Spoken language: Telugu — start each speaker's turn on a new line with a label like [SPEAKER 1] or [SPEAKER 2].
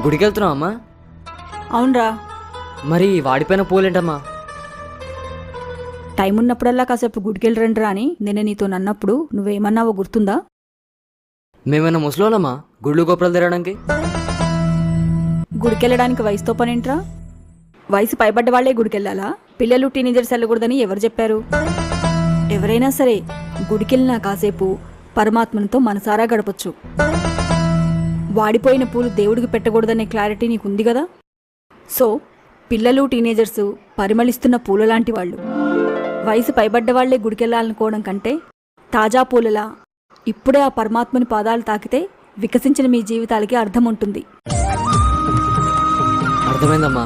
[SPEAKER 1] గుడికి వెళ్తున్నావు అమ్మా?
[SPEAKER 2] అవునరా.
[SPEAKER 1] మరి వాడిపోయిన పూలేంటమ్మా?
[SPEAKER 2] టైం ఉన్నప్పుడల్లా కాసేపు గుడికెళ్ళరండి రా అని నేను నీతో నన్నప్పుడు నువ్వేమన్నావో గుర్తుందా?
[SPEAKER 1] మేమైనా ముసలోళ్ళమ్మా గుళ్ళు గోపురాలు తిరగడానికి?
[SPEAKER 2] గుడికెళ్ళడానికి వయసుతో పనేంట్రా? వయసు పైబడ్డ వాళ్లే గుడికెళ్ళాలా? పిల్లలు టీనేజర్స్ వెళ్ళకూడదని ఎవరు చెప్పారు? ఎవరైనా సరే గుడికెళ్ళినా కాసేపు పరమాత్మనితో మనసారా గడపొచ్చు. వాడిపోయిన పూలు దేవుడికి పెట్టకూడదనే క్లారిటీ నీకుంది కదా. సో పిల్లలు టీనేజర్సు పరిమళిస్తున్న పూల లాంటి వాళ్ళు. వయసు పైబడ్డ వాళ్లే గుడికెళ్ళాలనుకోవడం కంటే తాజా పూలలా ఇప్పుడే ఆ పరమాత్మని పాదాలు తాకితే వికసించిన మీ జీవితాలకి అర్థం ఉంటుంది.
[SPEAKER 1] అర్థమైందమ్మా.